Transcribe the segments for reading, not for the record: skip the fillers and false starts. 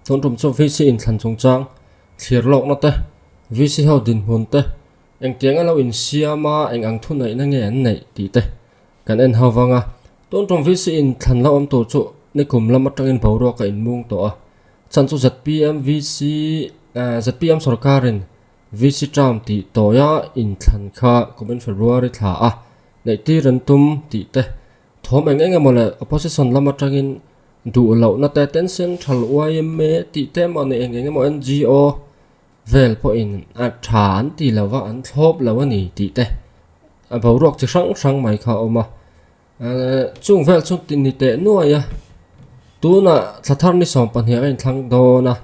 thôn trồng cho VC in thành trồng trang thiệt lộc nó te VC hậu đình hồn te anh tiếng lâu in siama anh ăn thu này nó nghe anh này tí te cần anh hậu vang à thôn trồng VC in thành lâu tổ chỗ này cùng làm trong in bảo rồi cái in muông tổ chân số ZPM VC ZPM sarkarin VC tram tí tổ ya in thành kha cũng in February thả này tí rần tum tí te thom anh nghe mà là opposition làm trong in đủ lâu nó te tension thal YMA tí te mà này anh nghe mà NGO về point thản tí là vợ anh thốp là vợ nỉ tí te bảo rồi chỉ sáng mày khao mà chung về chung tin nỉ te nuôi tu na thatar ni som pan hian in thlang do na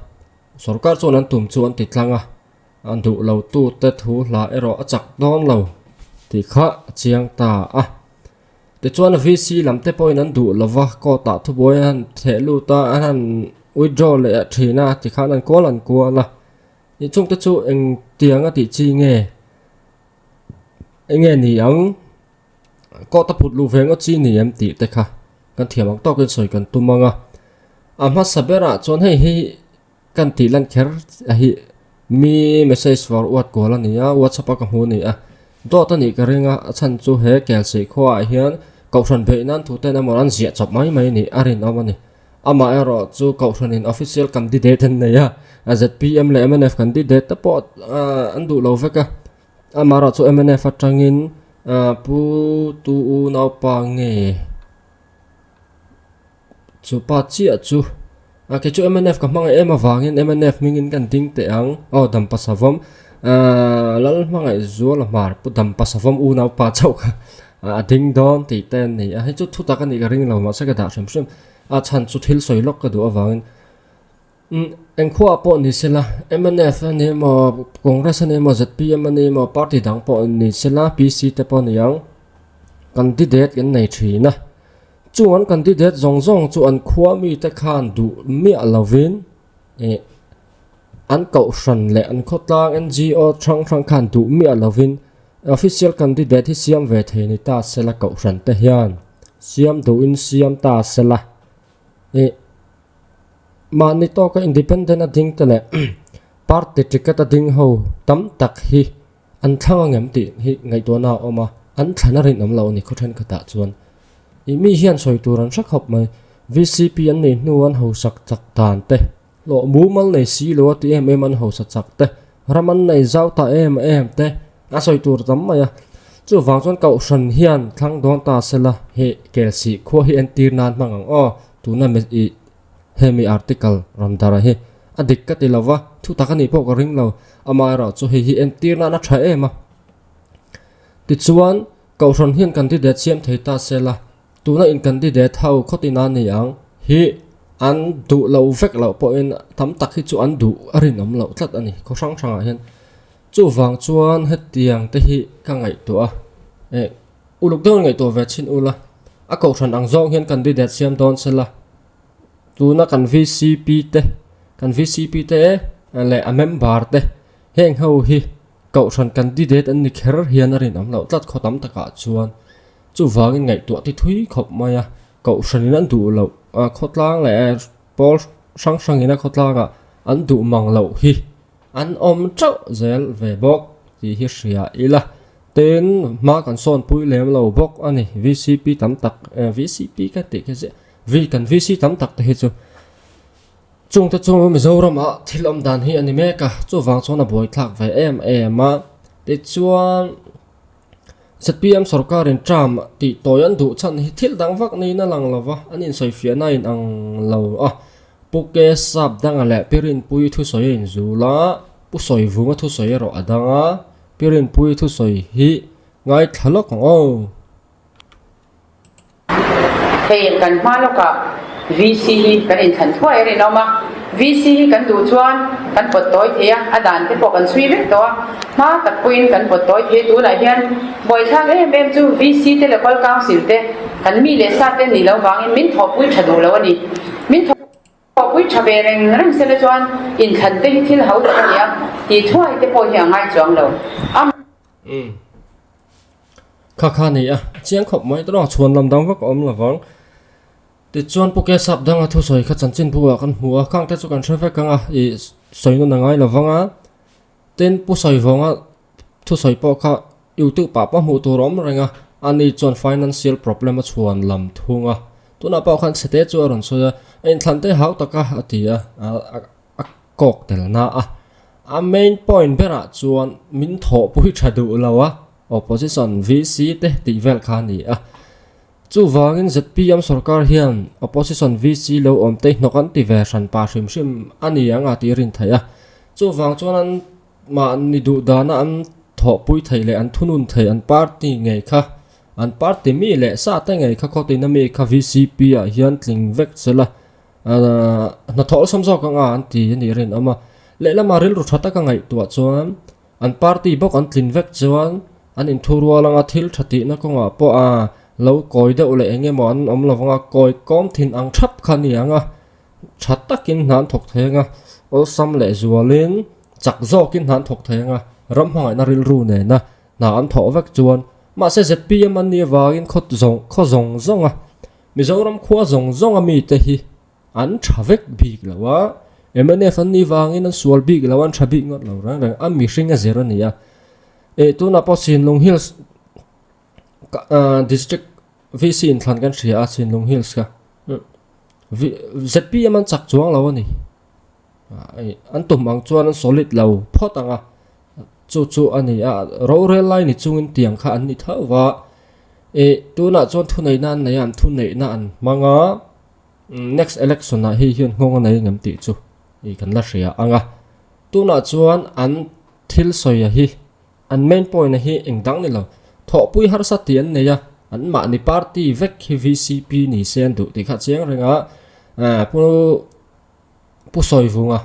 sarkar chon an tum chu an ti tlanga an du lo tu te thu la ero achak don lo ti kha chiang ta te chuan VC lam te point an du lova ko ta thu boy an thelu ta an withdraw le thina ti khan an call an ko la ni chung te chu eng tiang a ti chi nge enge ni ang ko ta phut lu veng a chi ni em ti te kha kan thiam ang to kan soi kan tumanga amma sabera chon hei kan ti lan kher hi mi message for wat ko la nia whatsapp ka hu ni do ta ni ka ringa chan chu he kel sei kho a hian kau thran be nan thu te na moran zia chop mai ni arin amani ama ero chu kau thran in official candidate an ne ZPM le MNF candidate ta po an du lo veka ama ro chu MNF atangin pu tu u nau pa nge chu pa chi chu cái chu MNF ka mang em awangin MNF mingin kan ding te ang dam pasavom lal mangai zo la mar pu dam pasavom u nau pa chau ka ding don ti ten ni he chu thu ta kan ni ka ring lo ma sa ka da sham sham chan chu thil soi lok ka du awangin en kho po ni sela MNF ni mo congress ni mo ZPM ni mo party dang po ni sela PC te po ni yang candidate kan nei thi na chuan candidate zong chu an khua mi te khan du mi alovin an kau hran le an khotlang NGO thang khan du mi alovin official candidate hi siam ve the ni ta sela kau hran te hian siam du in siam ta sela ma ni to ka independent a ding te le party ticket a ding ho tam tak hi an thang ngam ti hi ngai to na oma an thana rin am lo ni khothan khata chuan mi hian soi turan sak hop mai VCP an nei nuan ho sak chak tan te lo mu mal nei si lo ti em an ho sak chak te raman nei zau ta em te a soi tur tam mai chu wang chon kau hran hian thlang don ta sela he kelsi kho hi an tir nan mangang tu na me i hemi article ramdara he adik ka ti lawa thu takani po ka ring lo amara chu hi an tir na tha ema ti chuan kau hran hian candidate siam thei ta sela tuna in candidate hau khotina ni ang hi an du lo vek lo po in tam tak hi chu an du arin om lo tlat ani ko sang hian chu wang chuan het tiang te hi ka ngai to uluk don ngai to ve chin ula a ko than ang zong hian candidate siam don sela tuna kan VCP te le a member te heng ho hi ko than candidate an ni kher hian arin om lo tlat khotam taka chuan chu wangin ngai to ti thui khop maya ko hranin an du lo khotlang le pol sang ina khotlanga an du mang lo hi an om chau zel ve bok ti hi ria ila ten ma kan son pui lem lo bok ani VCP tam tak VCP ka te ke se kan VC tam tak te hi chu chung ta chung Mizoram thilom dan hi ani me ka chu wang chona boi thak ve em te chuan ZPM sarkarin tram ti toyan du chan hi thil dang vak ni na lang lova anin soi fia na in ang lo puke sap dang ale pirin pui thu soi in zula pu soi vunga thu soi ro adanga pirin pui thu soi hi ngai thalok hei kan maloka VC kan in than thoi ri noma VC kan du chuan kan pot toy thia adan te pok an sui vek to ma tak puin kan pot toy the tu la hian boi thang em chu VC te local council te kan mi le sa te ni lo wangin min thop pui thadu lo ani min thop pui thabe reng se le chuan in than te thil hau ta nia ti thoi te po hi angai chuang lo kha ni chiang khop mai to chuan lam dang vak om lawang ti chuan poke sap danga thu soi kha chanchin buwa kan hmuwa khang te chu kan threfe kanga I soino na ngai lawanga ten pu soi vonga thu soi po kha youtube pa pa mu tur om renga ani chuan financial problem a chuan lam thunga tuna pa khan sete chu aron soya en thlante hau taka atia a kok tel na a main point bera chuan min tho pui thadu lawa opposition VC te ti vel khani chu wangin ZPM sarkar hian opposition VC lo om te nokan ti version pa hrim hrim ani anga ti rin thaya chu wang chuan an ma ni du dana an tho pui theile an thunun thei an party ngei kha an party mi le sa te ngei kha khotina mi kha VCP a hian tling vek chela na thol samzo ka nga an ti ni rin ama le lama ril ru thata ka ngai tua chuan an party bok an tling vek chuan an in thurwa langa thil thati na ko nga po lo koi de ule enge mo an om lawanga koi kom thin ang thap khani anga thatakin nan thok thenga ol sam le zualin chak zo kin nan thok thenga ram hangai na ril ru ne na an tho vek chuan ma se ZPM an ni wangin kho zong zonga mizoram khwa zong mi te hi an thavek big lawa MNF an ni wangin an sual big lawan thabi ngot lo rang am mi hringa zero nia tu na po Sinlung Hills district VC in thlan kan thria Sinlung Hills ka ZPM an chak chuang lawa ni an tum ang chuan an solid lo phot anga chu ani ro rel line ni chungin tiang kha an ni thawa tu na chuan thunei nan nei an thunei na an manga next election na hi hian ngong nei ngam ti chu kan la hria anga tu na chuan an thil soya hi an main point hi engdang ni lo tho pui har sa tian neya an ma ni party vek hi VCP ni sen du ti kha chiang renga pu soi vunga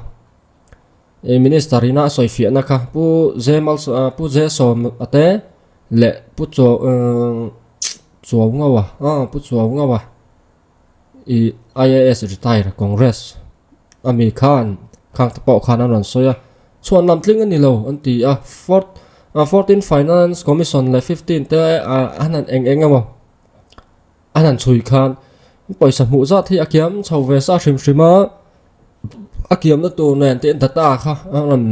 ministerina soi fi na kha pu zemal pu ze som ate le pu chuaw ngawa pu chuaw ngawa IAS retire congress ami khan khang ta po khan an soya chuan lam tling ani lo an ti 14 finance commission le 15 te anan eng amo anan chui khan paisa mu za thi akiam chhowe sa hrim akiam na to nen te data kha an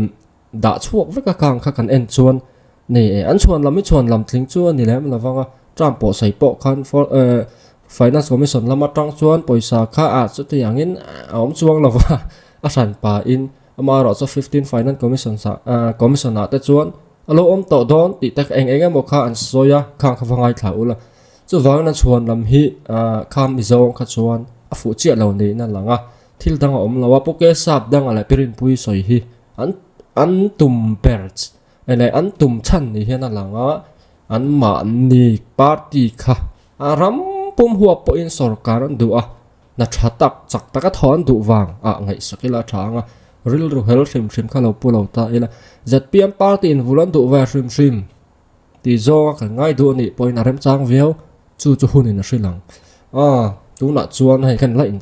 da chuak veka kang kha kan en chuan ni an chuan lam tling chuan ni lem lawanga tram po sai po khan for finance commission lama tang chuan paisa kha chu te yangin om chuang lawa a san pa in amaro so 15 finance commission na te chuan alo om to don ti tak eng mo kha an soya khang khawangai thaula chu wangna chuan lam hi kham izong kha chuan a fu chia lo nei na langa thil danga om lawa poke sap danga la pirin pui soi hi an tum perch ele an tum chan ni hian langa an ma ni party kha aram pum huwa po in sarkar an du na thatak chak taka thon du wang ngai sakila thanga ril ru hel hrim kha lo pu lo ta ila ZPM party in vulan du wa hrim ti zo ka ngai du ni point arem chang viau chu hunin a hrilang tu na chuan hai kan la in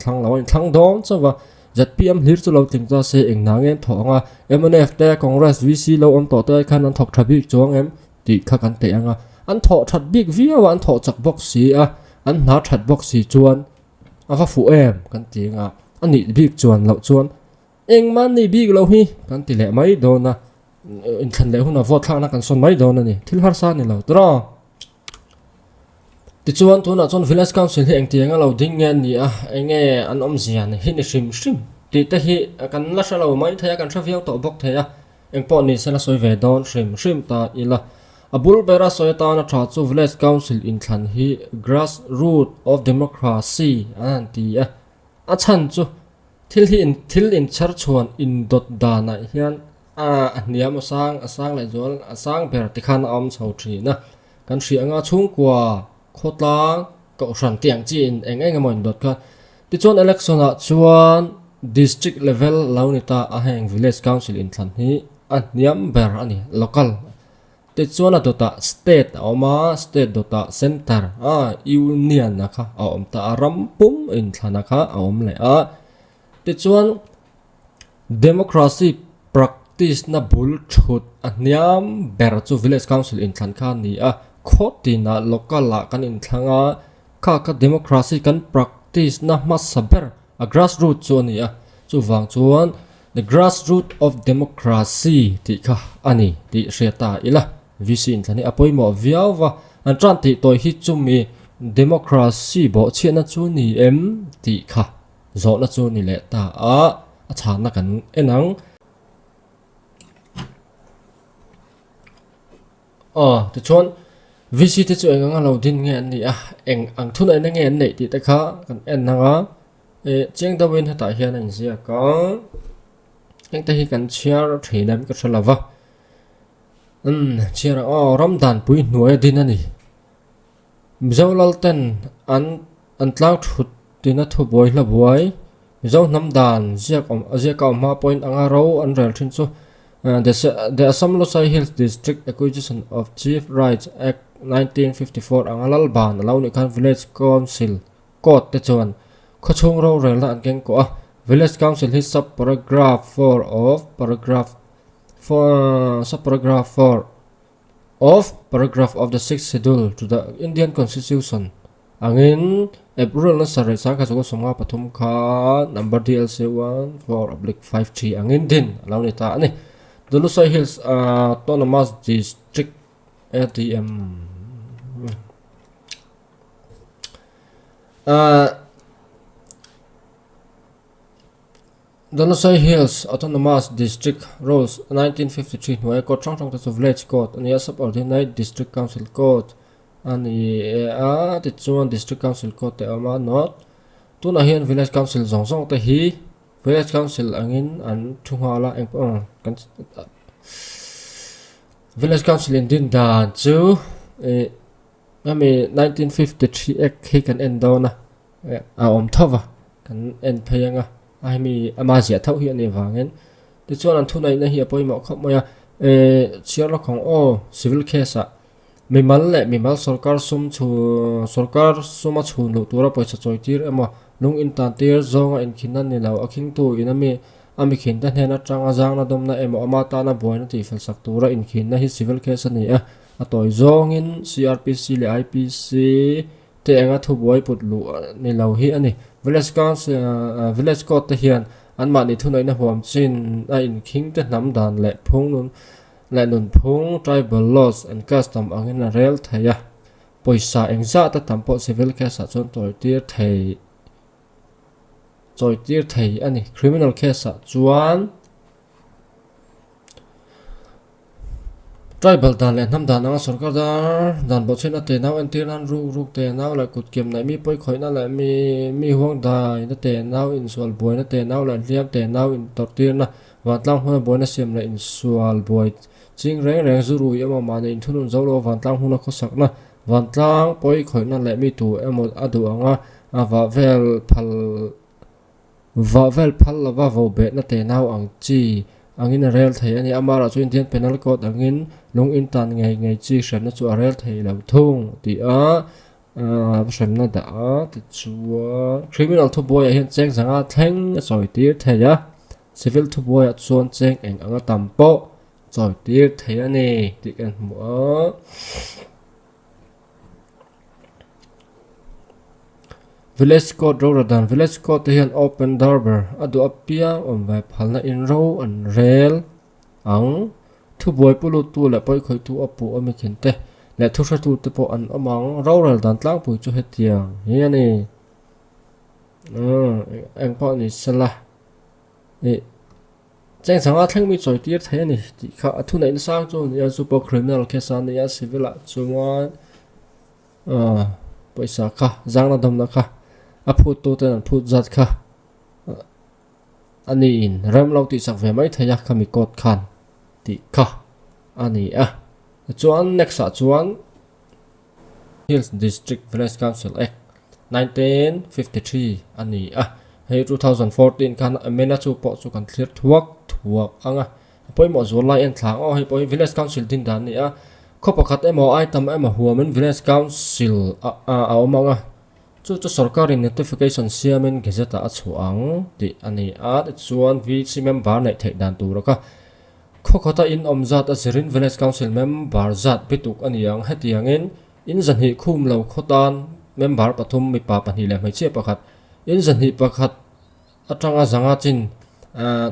thlang don chawa ZPM hlir chu lo ting cha se eng nangem thonga MNF te congress VC lo om to te khan an thok thabi chuang em ti kha kan te anga an tho that big viau an tho chak box si an na that box si chuan fa fu em kan tinga ani big chuan lo chuan eng man ni big lo hi kan ti le mai do na in than le huna vote thang na kan son mai do na ni thil har sa ni lo tra ti chuan tu na chuan village council hi eng tianga lo ding nge ni enge an om zian hi ni hrim ti te hi kan la sha lo mai thaya kan travel to bok thaya eng po ni sela soi ve don hrim ta ila abul bera soyata na tha chu village council in than hi grassroots of democracy an ti a chan chu thil in char chuan in dot dana hian niam asang le zol asang ber ti khan om chho thi na kan hri anga chung kwa khotlang ko ran tiang chi in eng mon dot ka ti chuan election a chuan district level launita a heng village council in than hi niam ber ani local ti chuan dota state oma state dota center union na kha om ta rampum in thana kha om le ti chuan democracy practice na bul thut niam ber chu village council in than kha ni khotina local la kan in thanga kha democracy kan practice na masaber a grassroots chu ani a chu wang chuan the grassroots of democracy ti kha ani ti hriata ila vc in thani apoimo viawa an tran ti toy hi chumi democracy bo chena chu ni em ti kha zo na chu ni le ta a chana kan enang ti chuan vc te chu enga lo din nge ani a eng ang thun ai na nge nei ti ta kha kan enanga cheng da wen hata hian an zia ka eng te hi kan chiar theinam ka thlava chiar ramdan pui hnuai din ani mizolal ten an tlang thut tina thu boy la boy mizo namdan zia ka ma point anga ro an rel thin chu the Assam Losai Hills District Acquisition of Chief Rights Act 1954 angalal ban alo ni khan village council court te chuan khochung ro rel na an keng ko village council his sub paragraph 4 of paragraph 4 sub paragraph 4 of paragraph of the 6th schedule to the Indian Constitution angin April na sare sa ka somga pathum kha number DLC 1/4/53 angin din alo ni ta ani the Losai Hills Autonomous District ATM the Losai Hills Autonomous District Rules 1953 hnuai court thong to village court and subordinate district council court and the chuan district council court te ama not tuna hian village council zong te hi village council angin an thunga eng kan village council in din da chu ami 1953 act hi kan end dona om thova kan end phayanga ai mi amazia thau hi ani wangen ti chuan an thunai na hi apoimo khop moya chiar la khong civil case a mimal sarkar suma chhun lo tura paisa choitir ema lung in tan tir zonga in khinan ni law akhing tu inami ami khin ta hena tanga jang na domna ema ama ta na boina ti fel sak tura in khin na hi civil case ani a toy zong in CRPC le IPC te anga thu boi putlu ni law hi ani village council village court te hian an ma ni thunai na huam chin a in king te nam dan le phung nun phung tribal laws and custom angin a rel thaya poisa engza ta tampo civil case a chon toy tir thei ani criminal case a chuan tribal dan le nam dan anga sarkar dan bo chena te naw an tir nan ruk te naw la kut kem nai mi poi khoina la mi huang dai na te naw in sual boy na te naw la liam te naw in tor tir na wa tlang hona boy na sem la in sual boy ching reng zuru yama ma ne in thunun zolo van tlang huna khosak na van tlang poi khoina la mi tu emo adu anga ava vel phal la va vo be na te naw ang chi angin rel thei ani amara chu Indian penal code angin lung in tan ngai chi hran na chu rel thei lo thung ti hran na da ti chuan criminal thu boy hian cheng zanga thleng soi tir theya civil thu boy chuan cheng eng anga tampo soi tir thei ani ti kan mu village court roradan village court hian open darbar adu apia vai phalna in ro an rel ang thu boy pulu tu la poi khoi tu apu ami khinte le thu sa tu te po an amang roral dan tlang pu chu hetiang hi ani ang po ni sala cheng sanga thleng mi choi tir thai ani ti kha thu nei sang chu ya super criminal case an ya civil a chuan paisa kha jangna domna kha aput to ten phut zat kha ani in ram lo ti sak ve mai thaya khami kot khan ti kha ani chuan next chuan Hills District Village Council Act 1953 ani hei 2014 khan amena chu po chu kan clear thuak anga poimo zolai en thlang hei poi village council din dan ni khopakhat emo item emo huamen village council awmanga chu sarkarin notification siamen gazeta achuang ti ani chuan VC member nei thei dan turaka khokhata in omzat azirin village council member zat pituk aniang hetiangin in zanhi khum lo khotan member pathum mi pa pani le mai che pakhat in zan hi pakhat atanga zanga chin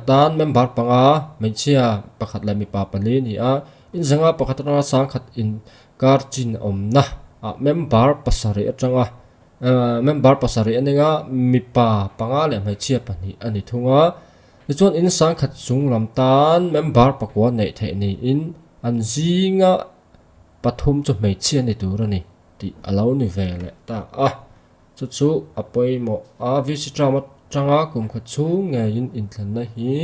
tan member panga mechia pakhat la mi pa pali ni a in zanga pakhat atanga sang khat in kar chin omna member pasari atanga member pasari aninga mi pa panga le mechia pani ani thunga chuan in sang khat chung lam tan member pakwa nei the ni in an zinga pathum chu mechia ni turani ti alo ni vele ta chu apoi mo visitor ma changa kum kha chu nge in thlan na hi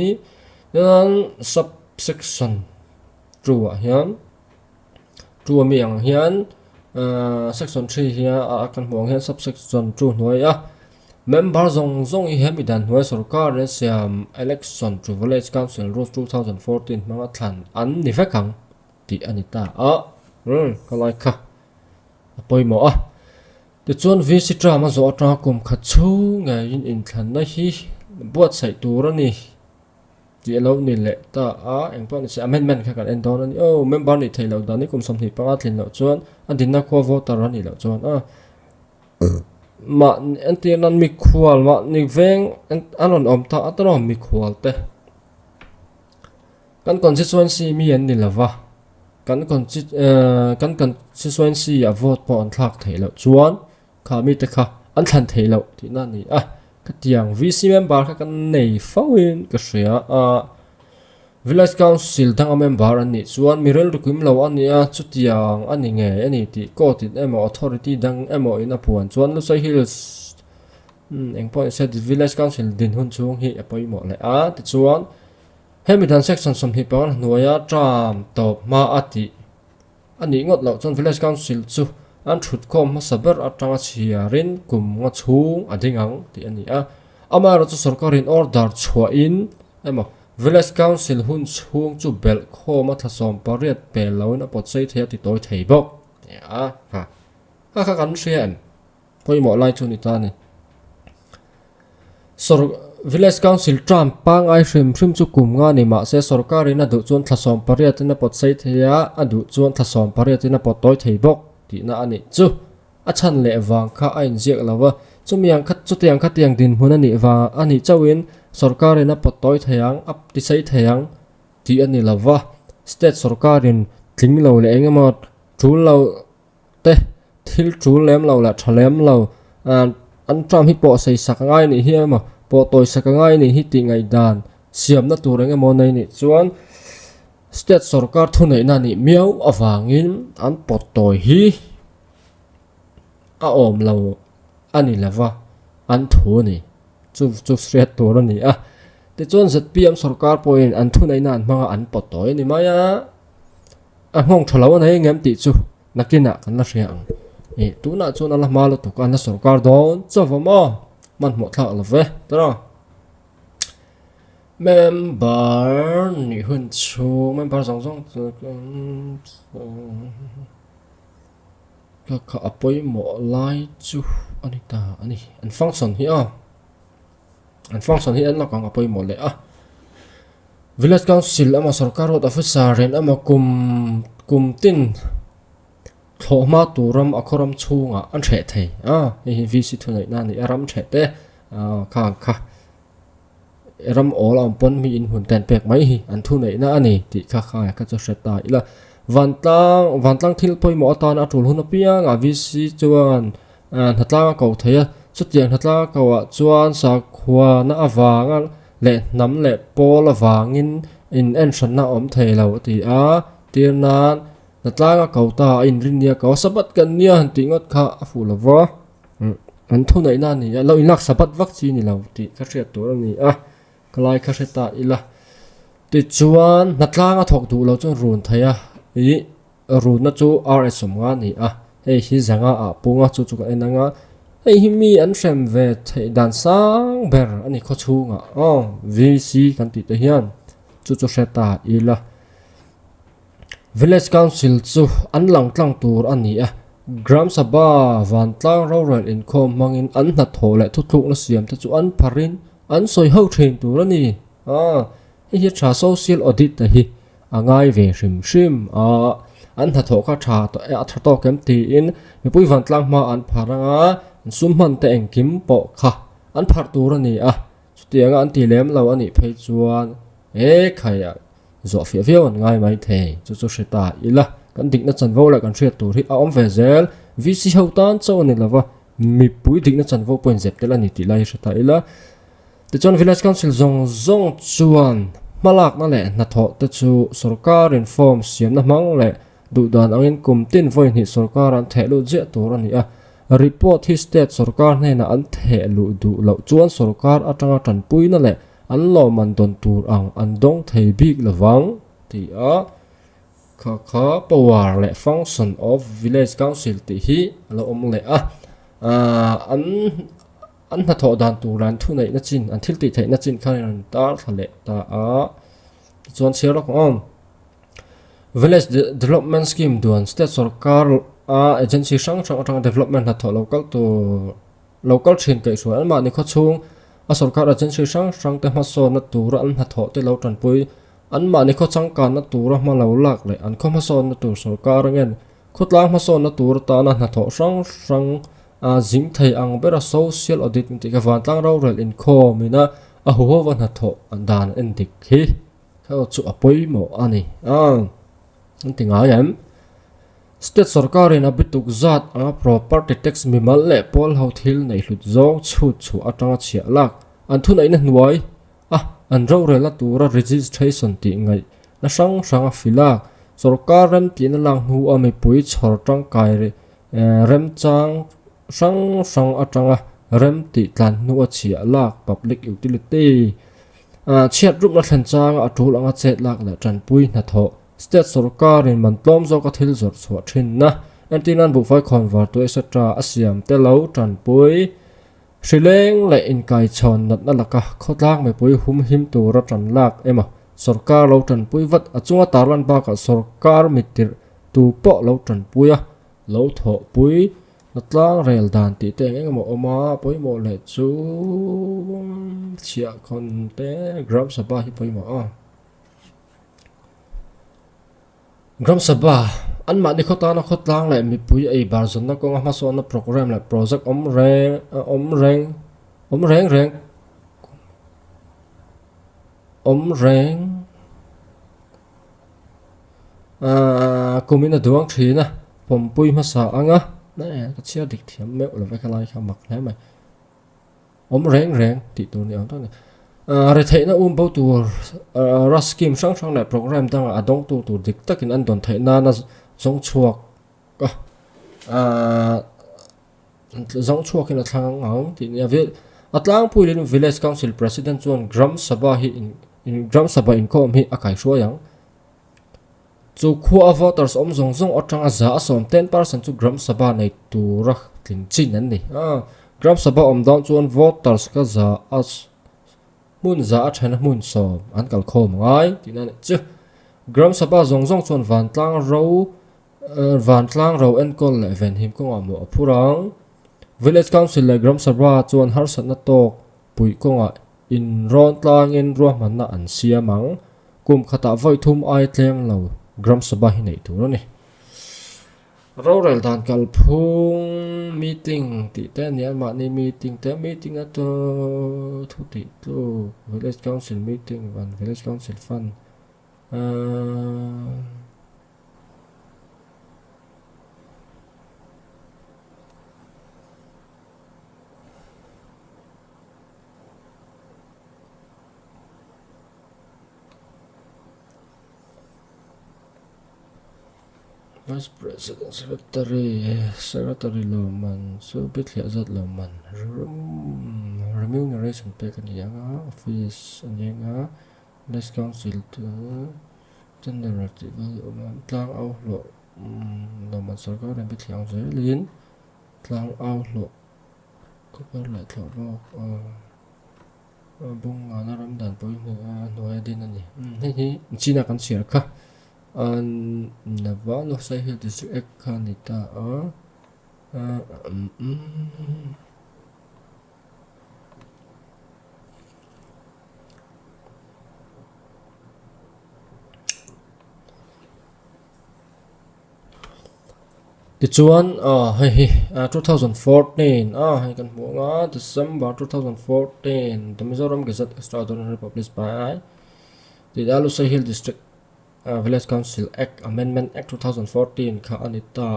nan subsection trua hian trua mi ang hian section 3 hian kan hmong hian subsection 2 hnuai member zong i hemi dan hnuai sarkar re siam election to village council rules 2014 manga thlan an ni vekang ti anita kalai kha apoi mo the chuan visitor ma zo atanga kum kha chu nge in thlan na hi buat sai tur ani ti alo ni le ta engpon se amendment kha kan endon ani member ni thailo dani kum som ni panga thlin lo chuan adinna kho voter ani lo chuan ma anti nan mi khwal ma ni veng anon om ta atro mi khwal te kan constituency mi an ni lawa kan constituency a vote po an thak thailo chuan kha mi te kha an thlan thailo ti na ni katiang VC member kha kan nei fawin ka hria village council dang member ani chuan mirel rukim lo ani chutiang ani nge ani ti court in emo authority dang emo in apuan chuan lu sai hills engpon said village council din hun chung hi apoi mo le ti chuan hemidan section som hi pang hnuaya tram top ma ati ani ngot lo chuan village council chu an thut khom ma saber atanga chiarin kum nga chung adingang ti ani ama ro chu sarkarin order chua in emo village council hun chung chu bel khoma thasom pariat pel launa pot sei thea ti toy thei bok ha kan hrian poi mo lai chu ni ta ni village council tram pang ai hrim chu kum nga ni ma se sarkarin adu chuan thasom pariat na pot sei thea adu chuan thasom pariat na pot toy thei bok ti na ani chu achan le wang kha ain jiak lawa chumiang khat chu tiang kha tiang din hun ani wa ani chawin sarkarin a potoi thayang ap ti sei thayang ti ani lawa state sarkarin tlinglo le engemot thullo te thil thul lem lo la thalem lo an tram hi po sei sakangai ni hi ma po toy sakangai ni hi ti ngai dan siam na tur engemo nei ni chuan state sarkar thunei na ni miau awangin an potoi hi om lo ani lawa an thu ni chu sret tur ani te chuan ZPM sarkar point an thunei nan manga an potoi ni maya ngong thalo nei ngem ti chu nakina kan la hriang tu na chuan ala malo tu kan la sarkar don chawama man mo thla love tara member ni hun chu member zong ka apoi mo lai chu anita ani an function hi an lokang apoi mo le village council ama sarkar road officer ren ama kum tin thoma turam akhoram chunga an the thei hi VC thunai na ni aram the te kha ram all am pon mi in hun ten pek mai hi an thunai na ani ti kha ka chu seta ila vantlang thil poi mo atan atul hun apia nga VC chuan hatla ko theya chutiang hatla ko chuan sa khwa na awanga le nam le pol awangin in ensan na om theilo ti tirnan hatla ko ta in rinia ko sabat kan nia tingot kha afulawa an thunai na ni lo inak sabat vak chi ni lo ti ka hriat tur ani kalai kha heta ila ti chuan hatla nga thok du lo chuan run thaya run na chu RS nga ni hei hi zanga punga chu ka enanga hei hi mi an rem ve thei dan sang ber ani kho chunga VC kan ti te hian chu seta ila village council chu an lang tlang tur ani gram sabha van tlang rural income mangin an na thole thu thuk na siam te chu an pharin an soi ho thin tur ani hi tra social audit te hi angai ve hrim an ha thoka tha to atha to kem ti in mi pui van tlang ma an pharanga sum man te engkim po kha an phar tur ani a chutianga an ti lem lo ani phei chuan khaya zo fia fia on ngai mai the chu seta ila kan dikna chanvo la kan thriat tur hi a om ve zel vc hotan chaw ani lawa mi pui dikna chanvo point zep tel ani ti lai seta ila te chon village council zong chuan malak na le na tho te chu sarkar inform siam na mang le du dan angin kumtin voin hi sarkar an thelu je tur ani a report hi state sarkar ne na an thelu du lo chuan sarkar atanga tan pui na le an lo man don tur ang an dong thei big lawang ti a kha power le function of village council ti hi lo om le a an na tho dan tur ran thu nei na chin an thil ti thei na chin khan an tar thale ta a chuan chherok om village development scheme duan state sarkar agency sang atang development na tho local thin kai so an ma ni kho chung a sarkar agency sang te ma so na tur an na tho te lo tan pui an ma ni kho chang kan na tur ma lo lak le an kho ma so na tur sarkar ngen khutlang ma so na tur ta na tho sang zing thei ang bera social audit ti ka van tlang ro rel in kho mina a ho wa na tho an dan en dik hi kha chu apoi mo ani an tinga yam state sarkar in abituk zat property tax mimal le pol ho thil nei hlut zong chu atanga chia lak an thun aina hnuai an ro rela tura registration ti ngai na sang fila sarkar ram tin lang hu ami pui chhor tang kai rem chang sang atanga rem ti tlan nu chia lak public utility chiat rup na thlan chang atul anga chet lak la tran pui na tho state sarkar in man tlom zo ka thil zor chhuat thin na antinan bu fai convert to etc asiam te lo tran pui shileng le in kai chon nat na laka khotlak me pui hum him tu ra tran lak ema sarkar lo tran pui wat achunga tarwan ba ka sarkar mitir tu po lo tran pui a lo tho pui natlang rel dan ti te eng mo oma poi mo le chu chia kon te gram sabha hi poi mo gram sabha an ma ni khota na khotlang le mi pui ei bar zon na ko ma so na program le project om reng kumina duang thina pom pui ma sa anga nè cái chia địch thiểm mẹo là cái lai khăm mặc thế mày ốm reng thì tụi này đó này rồi thấy nó bao tụ raskim sang lại program đang là đông tụ địch tất nhiên anh toàn thấy nó giống chuột giống chuột khi là thằng ngóng thì nhà viết atlang pui lên village council president chuan gram sabha hi in gram sabha income hi akai shuo yang chu khua voters zong atanga za som 10% chu gram sabha nei tura tling chin an ni gram sabha down chuan voters ka za as mun za thana mun som an kal khom ngai tinan chu gram sabha zong chuan van tlang ro en kol le ven him ko amo apurang village council le gram sabha chuan har sat na tok pui konga in ron tlang in ro man na an siamang kum khata voi thum ai tlem lo gram sabha hi nei tur ni rorel dan kal phung meeting ti te nian ma ni meeting ato thu ti tu village council meeting van village council fund Vice President Secretary Loman so bit liazat Loman remuneration pay kan yang office yang less council to general development tlang au lo Loman sarkar dan bit liang zelin tlang au lo ko par la thlo ro bung ana ram dan poi no din ani hi china kan share kha an Navalo Sahel district kanita ti chuan hei 2014 hei kan hmu nga December 2014 the Mizoram Gazette Extraordinary Published by the Alusai Hill District Village Council Act Amendment Act 2014 kha anita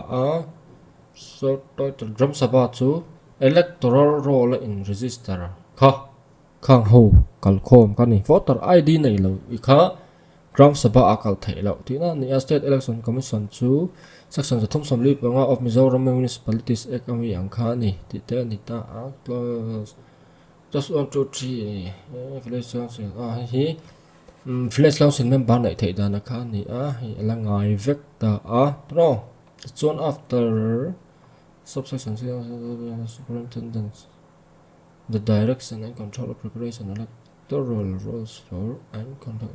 so toy Gram Sabha chu electoral roll in register kha khang ho kal khom kan ni voter ID nei lo I kha Gram Sabha akal thei lo tina ni State Election Commission chu section the thom somli panga of Mizoram Municipalities Act ami ang kha ni ti te anita close just 1 2 3 village council hi Village Council member này thấy là khá ni là ngài vector tro soon after subsection superintendent the direction and control of preparation electoral rules for and conduct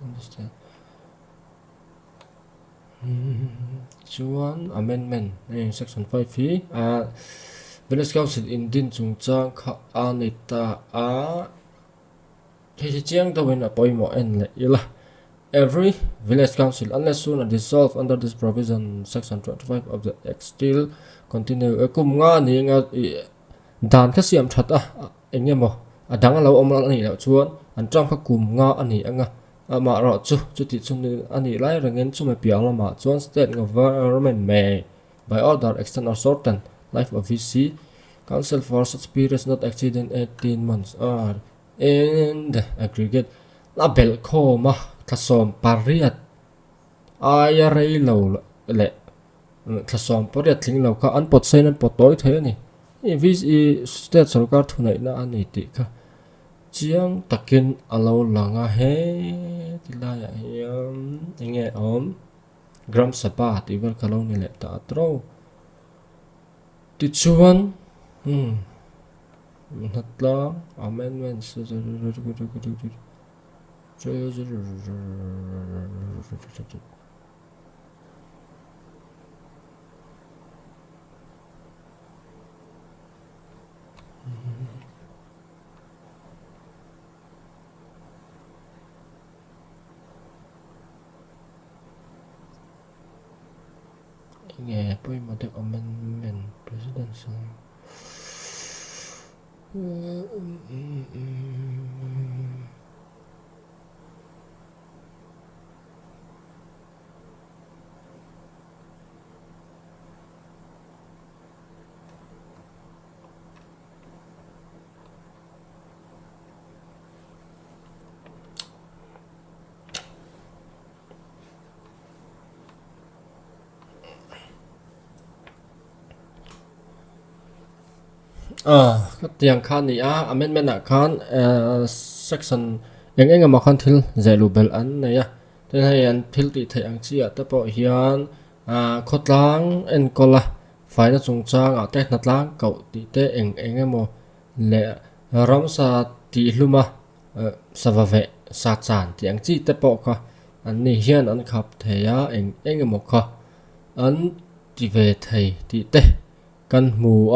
understand chuan amendment section 5 hi Village Council in din chung chang kha anita He chiang the win appointment and every village council unless soon are dissolved under this provision section 25 of the act still continue kum nga ni nga dan kha siam that engemo adang lo om la ni lo chuan an tram kha kum nga ani anga ma ro chu ti chun ani lai rangen chu me piang la ma chuan state government may by order extend or shorten life of VC council for such periods not exceeding 18 months in the aggregate la bel khoma thasom pariat aya rei lo le thasom pariat thling lo kha an pot sen an pot toy the ni vis state sarkar thunai na ani ti kha chiang takin alo langa he tila ya enge Gram Sabha ti vel kalo ni le ta tro ti chuan natla amendments nghe poi mo de amendment presidential cái tiếng khan này amendment khan section yang engam khan thil zelubel an này thế này an thil ti thei ang chi ta po hian khotlang en kola phải na chung chang te natlang cậu ti te engemo le ram sa ti luma savave sa chan ti ang chi te po ka an ni hian an khap theya engemo kha an ti ve thei ti te kan mu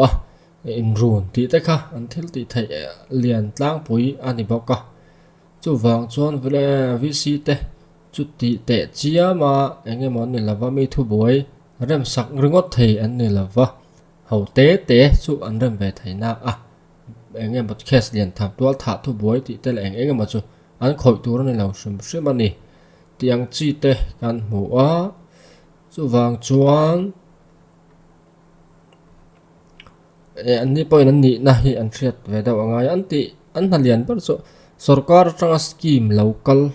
in run ti te kha an thil ti thei lian tlang pui ani boka chu wang chuan vele VC te chu ti te chia ma engemo ni lava mi thu boy rem sak ringot thei an ni lava hau te chu an rem ve thei na engem bot kes lian thap tual tha thu boy ti te le engem chu an khoi tur ni lo shrim ani tiang chi te kan mu chu wang chuan anh đi point anh đi na hi anh triệt về đâu ngay anh halian par so sarkar tanga scheme local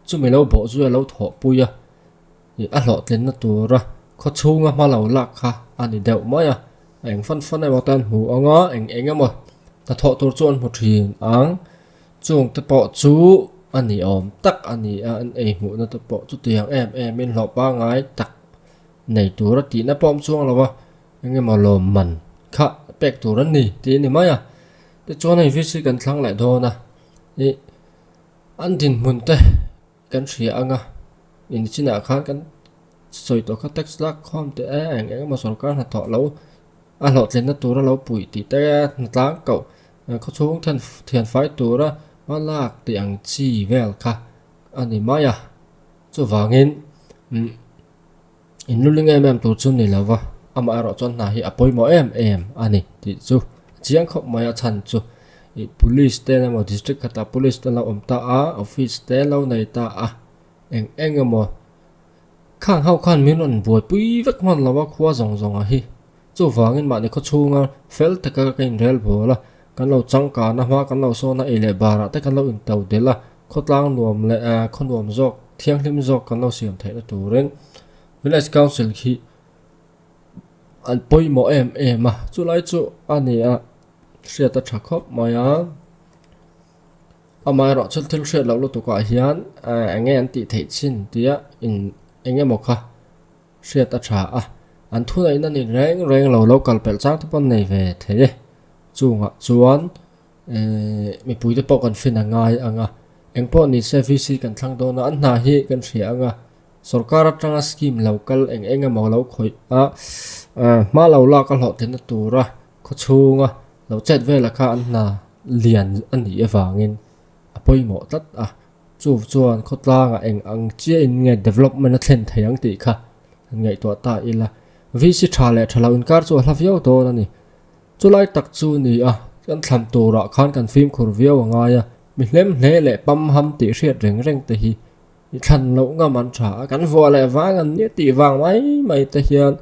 chu me lo bo zu lo tho puya ni a lo tlen na tura kho chunga ma lo la kha ani deuh mai eng fan ai watan hu anga eng ama ta tho tur chuan mu thin ang chung te po chu ani om tak ani an mu na te po chu tiang em min lo pa ngai tak nei tura ti na pom chuang lo wa eng ma lo man kha pek tu ran ni ti ni maya te chuan ai visi kan thlang lai do na ni an din mun te kan thria anga in china khan kan soi to kha tax lak khom te eng ma sarkar na tho lo a lo tlen na tu ra lo pui ti te na tlang ko kho chung thian fai tu ra ma lak tiang chi vel kha ani maya chu wangin in luling em tu chun ni lawa ama ro chon na hi apoi mo em ani ti chu chiang khop maya chan chu i police te na mo district khata police te la omta a office te lo nei ta a eng mo khang hau khan min on boi pui vek man lawa khwa zong a hi chu wangin ma ni kho chunga fel te ka kain rel bola kan lo chang ka na ma kan lo so na ele bara te kan lo in tau de la khotlang nuam le a khonwam jok thiang hlim jok kan lo siam thai na turen village council khi an poi mo ma chu lai chu ani a sia ta thakop maya amai ro chul thil hret lo lu tu ka hian ange an ti thei chin tia in enge mo kha sia ta tha a an thu nei na ni reng lo local pel chang tu pon nei ve the chunga chuan mi pui te pok kan fin angai anga engpo ni service kan thlang do na an na hi kan thria anga sarkar atanga scheme local enga mo lo khoi a ma lo la ka hlo ten tura kho chunga lo chet ve la kha an na lian ani ewangin apoi mo tat a chu chuan khotlang a ang chia in nge development a thlen thayang ti kha ngai to ta ila vc thale thalo in kar chu hlavio to na ni chulai tak chu ni a kan thlam tura khan kan film khur vio anga ya mi hlem hle le pam ham ti hriat reng te hi khan lo nga man tha kan vo le wang an ni ti wang mai te hian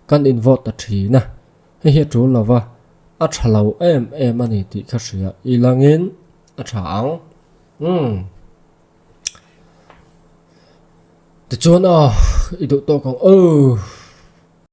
kan in vote ta thi na he chu lawa a thalo em ani ti kha ria ilangin a thang te chuan i do to kong